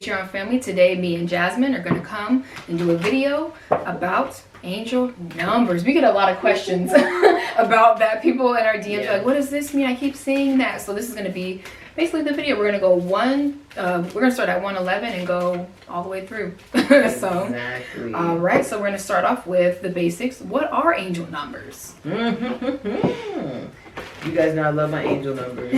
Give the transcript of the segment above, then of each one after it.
Patreon family. Today me and Jasmine are going to come and do a video about angel numbers. We get a lot of questions about that. People in our DMs are like, what does this mean? I keep saying that. So this is going to be basically the video. We're going to go we're going to start at 111 and go all the way through. Exactly. All right, so we're going to start off with the basics. What are angel numbers? You guys know I love my angel numbers.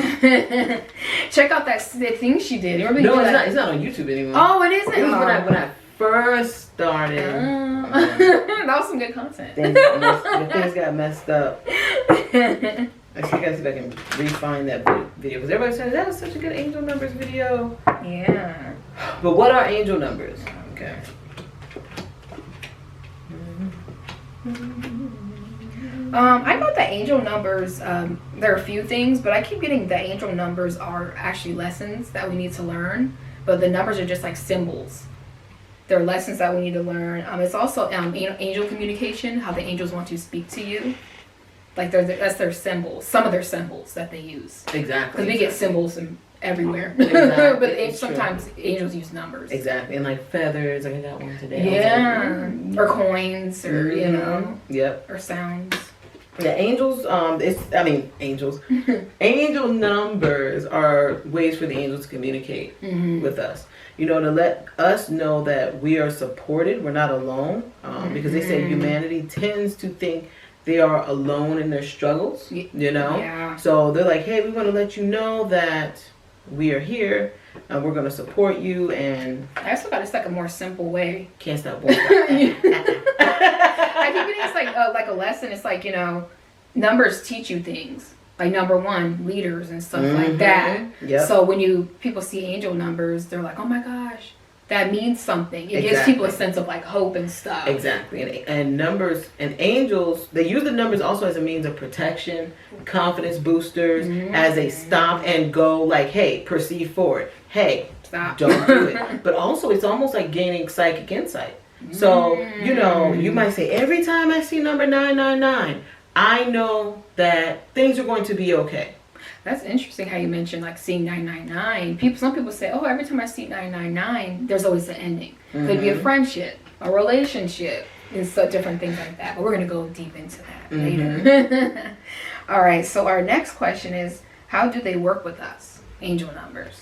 Check out that thing she did. No, it's not on YouTube anymore. Oh, it isn't? It was when I first started. That was some good content. Things got messed up. I gotta see if I can refine that video, because everybody said that was such a good angel numbers video. Yeah. But what are angel numbers? Okay. I know that angel numbers, there are a few things, but I keep getting that angel numbers are actually lessons that we need to learn, but the numbers are just like symbols. They're lessons that we need to learn. It's also angel communication, how the angels want to speak to you. Like that's their symbols, some of their symbols that they use. Exactly. Because we get symbols everywhere. Exactly. But sometimes angels use numbers. Exactly. And like feathers, like I got one today. Yeah. Or coins, or Yep. or sounds. The angels, angels. Angel numbers are ways for the angels to communicate with us. You know, to let us know that we are supported, we're not alone. Because they say humanity tends to think they are alone in their struggles, you know? Yeah. So they're like, hey, we want to let you know that we are here, and we're going to support you, and... I also thought it's like a more simple way. Can't stop, won't stop. I keep getting it's like a lesson. It's like, numbers teach you things. Like number one, leaders and stuff like that. Yep. So when people see angel numbers, they're like, oh my gosh, that means something. It gives people a sense of like hope and stuff. Exactly. And numbers and angels, they use the numbers also as a means of protection, confidence boosters, as a stop and go, like, hey, proceed forward. Hey, stop. Don't do it. But also it's almost like gaining psychic insight. So, you might say, every time I see number 999, I know that things are going to be okay. That's interesting how you mentioned like seeing 999. Some people say, oh, every time I see 999, there's always an ending. Could be a friendship, a relationship, and so different things like that. But we're going to go deep into that later. All right, so our next question is, how do they work with us, angel numbers?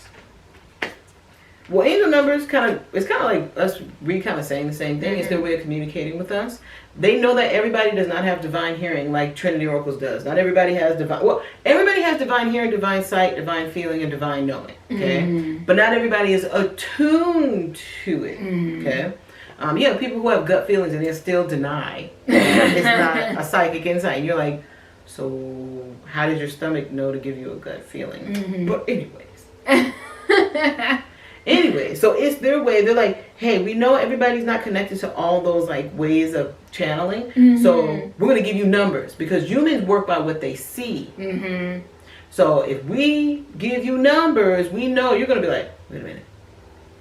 Well, angel numbers it's kind of like us kind of saying the same thing. It's their way of communicating with us. They know that everybody does not have divine hearing like Trinity Oracles does. Not everybody has everybody has divine hearing, divine sight, divine feeling, and divine knowing. Okay, but not everybody is attuned to it. Okay, you have people who have gut feelings and they still deny it's not a psychic insight. And you're like, so how did your stomach know to give you a gut feeling? But anyways. Anyway, so it's their way. They're like, hey, we know everybody's not connected to all those like ways of channeling. So we're going to give you numbers, because humans work by what they see. So if we give you numbers, we know you're going to be like, wait a minute.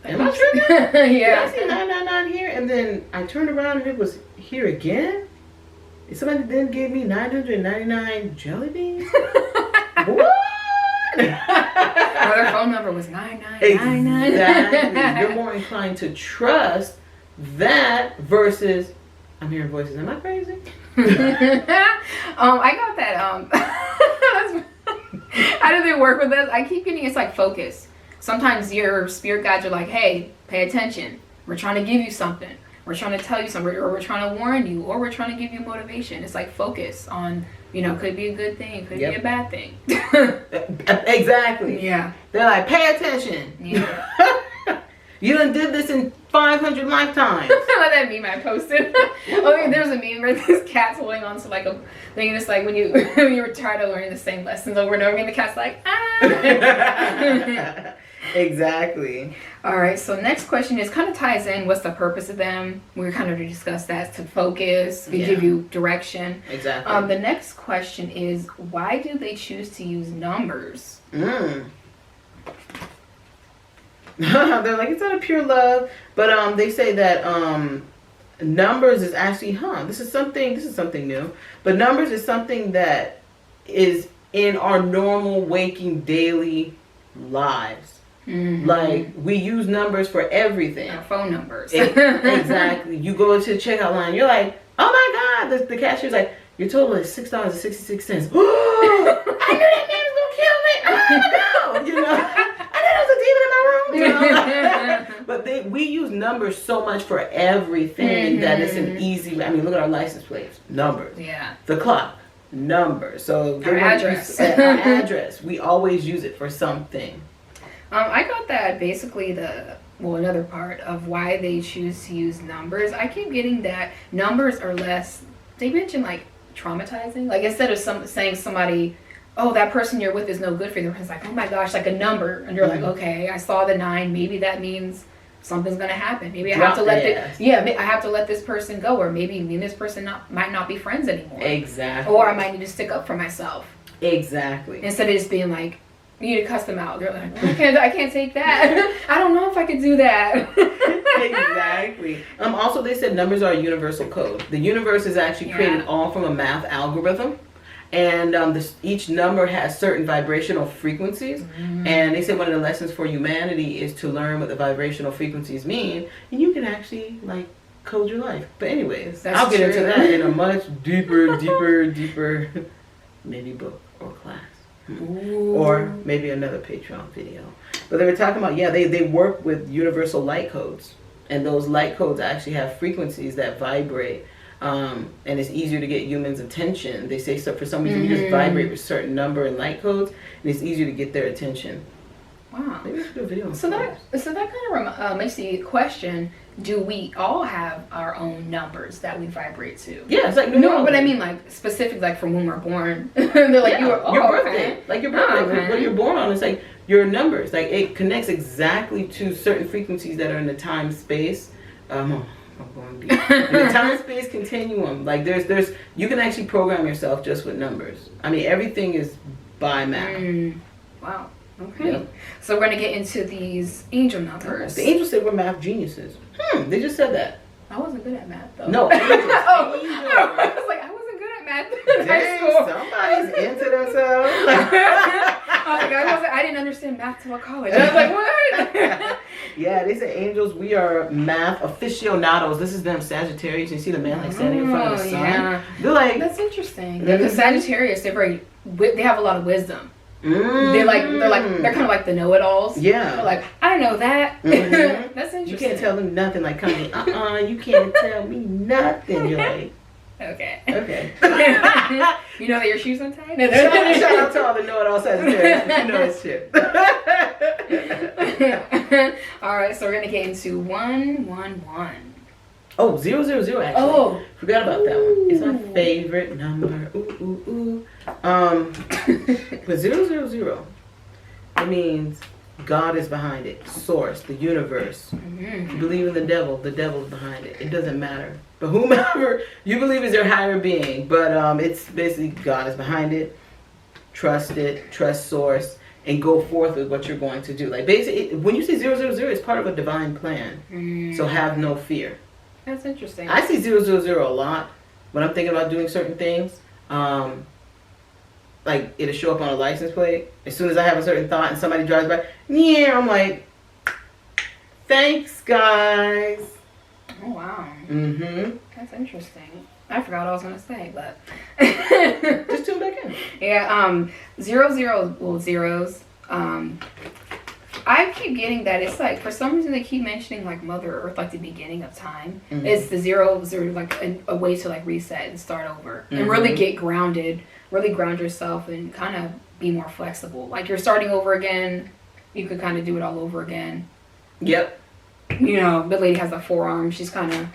Am I tripping? Yeah. Did I see 999 here? And then I turned around and it was here again? Did somebody then give me 999 jelly beans? What? Their phone number was 9999. Exactly. You're more inclined to trust that versus, I'm hearing voices. Am I crazy? I got that. How do they work with us? I keep getting it's like focus. Sometimes your spirit guides are like, hey, pay attention. We're trying to give you something. We're trying to tell you something, or we're trying to warn you, or we're trying to give you motivation. It's like focus on, could be a good thing, could be a bad thing. Exactly. Yeah. They're like, pay attention. Yeah. You done did this in 500 lifetimes. That meme I posted. There's a meme where this cat's holding on to like a thing, and it's like when you were tired of learning the same lessons over and over again, the cat's like, ah. Exactly. All right, so next question is kind of ties in, what's the purpose of them? We kind of discussed that, to focus, to give you direction. Exactly. The next question is, why do they choose to use numbers? They're like, it's out of pure love, but they say that numbers is actually this is something new, but numbers is something that is in our normal waking daily lives. Mm-hmm. Like, we use numbers for everything. Our phone numbers. Exactly. You go to the checkout line, you're like, oh my God, the cashier's like, your total is $6.66. Oh, I knew that man was gonna kill me. Oh no, you know, I knew there was a demon in my room. You know, but we use numbers so much for everything that it's an easy. I mean, look at our license plates, numbers. Yeah. The clock, numbers. So our address. Our address. We always use it for something. I got that basically another part of why they choose to use numbers. I keep getting that numbers are less. They mention like traumatizing. Like instead of saying somebody, oh, that person you're with is no good for you, it's like, oh my gosh, like a number, and you're like, okay, I saw the 9. Maybe that means something's gonna happen. Maybe I have to I have to let this person go, or maybe me and this person might not be friends anymore. Exactly. Or I might need to stick up for myself. Exactly. Instead of just being like, you need to cuss them out. They're like, I can't take that. I don't know if I could do that. Exactly. Also, they said numbers are a universal code. The universe is actually created all from a math algorithm. And each number has certain vibrational frequencies. Mm-hmm. And they said one of the lessons for humanity is to learn what the vibrational frequencies mean. And you can actually, like, code your life. But anyways, I'll get into that in a much deeper, maybe book or class. Ooh. Or maybe another Patreon video. But they were talking about, they work with universal light codes. And those light codes actually have frequencies that vibrate. And it's easier to get humans' attention. They say so for some reason you just vibrate with certain number and light codes, and it's easier to get their attention. Wow. Maybe we should do a video on that kind of makes the question, do we all have our own numbers that we vibrate to? Yeah, it's like no, but I mean like specific, like from when we're born. They're like your birthday. Okay. Like your birthday. When you're born on, it's like your numbers. Like it connects exactly to certain frequencies that are in the time space. I'm going deep. In the time space continuum. Like there's you can actually program yourself just with numbers. I mean everything is by math. Wow. Okay. Yep. So we're gonna get into these angel numbers. The angels said we're math geniuses. They just said that. I wasn't good at math though. No, angels. I was like, I wasn't good at math in high school. Somebody's into themselves. I didn't understand math till college. I was like, what? Yeah, they say angels, we are math aficionados. This is them, Sagittarius. You see the man like standing in front of the sun. Yeah. They're like, that's interesting. The Sagittarius, they have a lot of wisdom. They're kind of like the know-it-alls. Yeah. They're like, I know that. That's interesting. You can't tell them nothing. Like, you can't tell me nothing. You're like, okay. You know that your shoes untied? Shout out to all the know-it-all Sagittarius. You know it's shit. All right, so we're gonna get into 111. Oh, 000 actually. Oh, forgot about that one. It's my favorite number. Ooh. But 000, it means God is behind it. Source, the universe. If you believe in the devil's behind it. It doesn't matter. But whomever you believe is your higher being. But it's basically God is behind it. Trust it. Trust source. And go forth with what you're going to do. Like basically, when you say 000, it's part of a divine plan. So have no fear. That's interesting. I see 000 a lot when I'm thinking about doing certain things. Like it'll show up on a license plate. As soon as I have a certain thought and somebody drives by, I'm like, thanks guys. Oh wow. That's interesting. I forgot what I was gonna say, but just tune back in. Yeah. 00 zeros. I keep getting that it's like for some reason they keep mentioning like Mother Earth, like the beginning of time. It's the zeros are like a way to like reset and start over and really get grounded, really ground yourself and kind of be more flexible. Like you're starting over again, you could kind of do it all over again. Yep. You know, the lady has a forearm. She's kind of,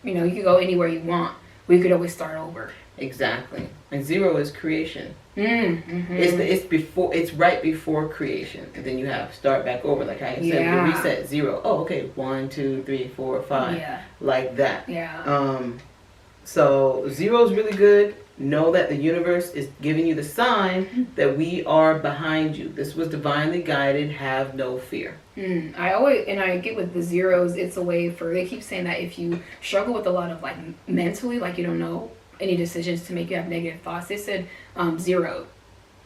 you know, you could go anywhere you want. We could always start over. Exactly. And 0 is creation. It's right before creation, and then you have start back over, like I said, the reset 0. Oh, okay, 1, 2, 3, 4, 5, like that. Yeah. So 0 is really good. Know that the universe is giving you the sign that we are behind you. This was divinely guided. Have no fear. I get with the zeros, it's a way for, they keep saying that if you struggle with a lot of like mentally, like you don't know any decisions to make, you have negative thoughts, they said 0,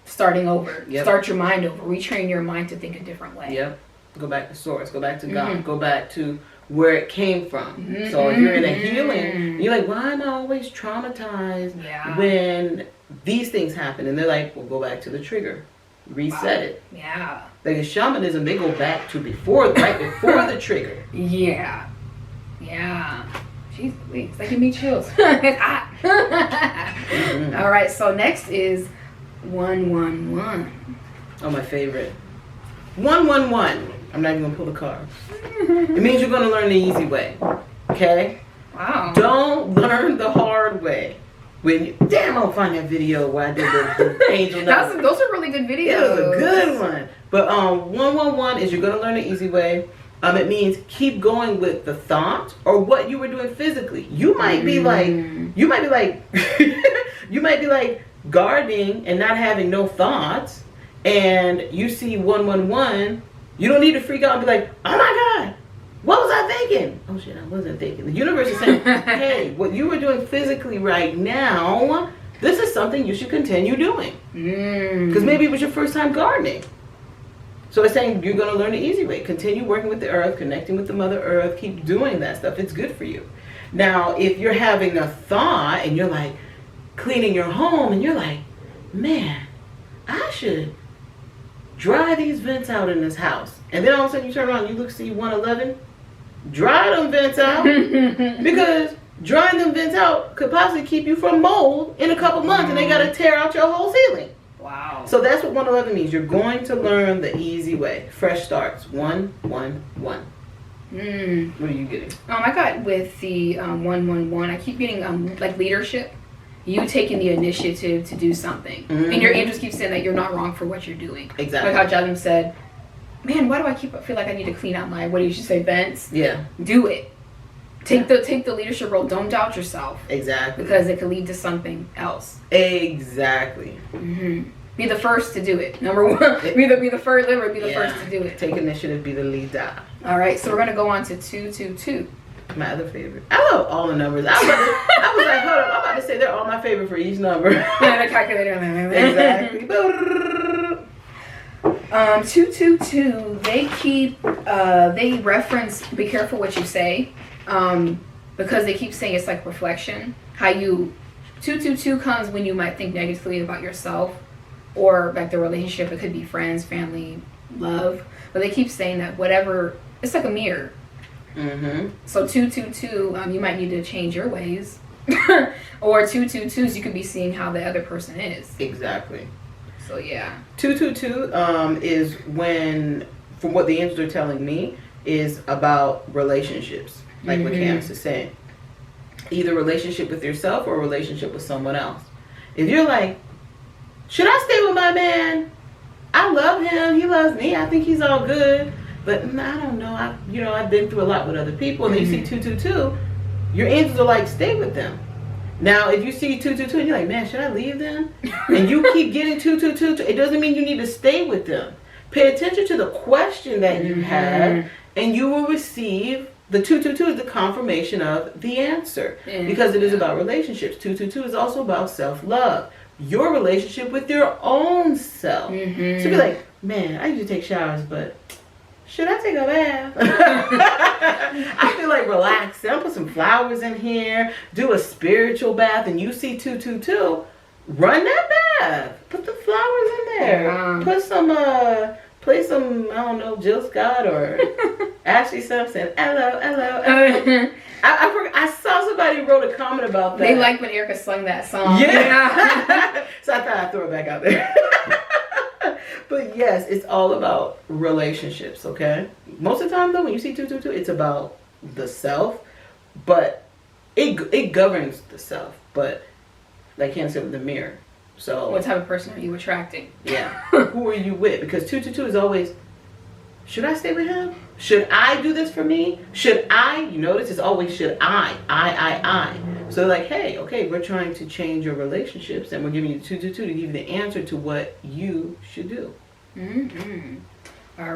starting over. Start your mind over, retrain your mind to think a different way. go back to source, go back to God, go back to where it came from. So if you're in a healing, you're like, why am I always traumatized when these things happen? And they're like, well, go back to the trigger, reset it. Yeah. Like in shamanism, they go back to right before the trigger. Yeah. Yeah. Jeez, it's like give me chills. It's hot. All right, so next is 111. Oh, my favorite. 111. I'm not even gonna pull the cards. It means you're gonna learn the easy way. Okay? Wow. Don't learn the hard way. Damn, I'll find that video where I did the angel numbers. Those are really good videos. It was a good one. But 111 is you're gonna learn the easy way. It means keep going with the thought or what you were doing physically. You might be like gardening and not having no thoughts, and you see 111. You don't need to freak out and be like, oh my God, what was I thinking? Oh shit, I wasn't thinking. The universe is saying, hey, what you were doing physically right now, this is something you should continue doing. Because maybe it was your first time gardening. So it's saying you're going to learn the easy way. Continue working with the earth, connecting with the Mother Earth. Keep doing that stuff. It's good for you. Now, if you're having a thought and you're like cleaning your home and you're like, man, I should dry these vents out in this house. And then all of a sudden you turn around and you see 111. Dry them vents out. Because drying them vents out could possibly keep you from mold in a couple months and they got to tear out your whole ceiling. Wow. So that's what 111 means. You're going to learn the easy way. Fresh starts. 111. What are you getting? I got with the 111. I keep getting like leadership. You taking the initiative to do something. And your angels keep saying that you're not wrong for what you're doing. Exactly. Like how Jasmine said, man, why do I feel like I need to clean out my, what did you say, vents? Yeah. Do it. Take the leadership role. Don't doubt yourself. Exactly. Because it could lead to something else. Exactly. Be the first to do it. Number one. Be the first liver. Be the first to do it. Take initiative. Be the leader. All right. So we're gonna go on to 222. My other favorite. I love all the numbers. I was like, hold up. I'm about to say they're all my favorite for each number. Yeah, the calculator. Exactly. 222. They reference. Be careful what you say. Because they keep saying it's like reflection. How you 222 comes when you might think negatively about yourself or like the relationship. It could be friends, family, love. But they keep saying that whatever, it's like a mirror. So 222, you might need to change your ways. Or 222s, you could be seeing how the other person is. Exactly. So yeah. 222 is when, from what the angels are telling me, is about relationships. Like what Candace is saying. Either relationship with yourself or a relationship with someone else. If you're like, should I stay with my man? I love him. He loves me. I think he's all good. But I don't know. I've been through a lot with other people. And then you see 222, your angels are like, stay with them. Now, if you see 222 and you're like, man, should I leave them? And you keep getting 222, it doesn't mean you need to stay with them. Pay attention to the question that you have, and you will receive. The 222 is the confirmation of the answer because it is about relationships. 222 is also about self-love. Your relationship with your own self. So be like, man, I usually take showers, but should I take a bath? I feel like relaxing. I'll put some flowers in here, do a spiritual bath, and you see 222, run that bath. Put the flowers in there. Put some play some, I don't know, Jill Scott or Ashley Simpson. Hello. I saw somebody wrote a comment about that. They like when Erica sung that song. Yeah. So I thought I'd throw it back out there. But yes, it's all about relationships, okay? Most of the time, though, when you see 222, it's about the self. But it governs the self. But like Ken said with the mirror. So what type of person are you attracting? Yeah. Who are you with? Because 222 is always, should I stay with him? Should I do this for me? Should I? You notice it's always should I. So like, hey, okay, we're trying to change your relationships and we're giving you 222 to give you the answer to what you should do. All right.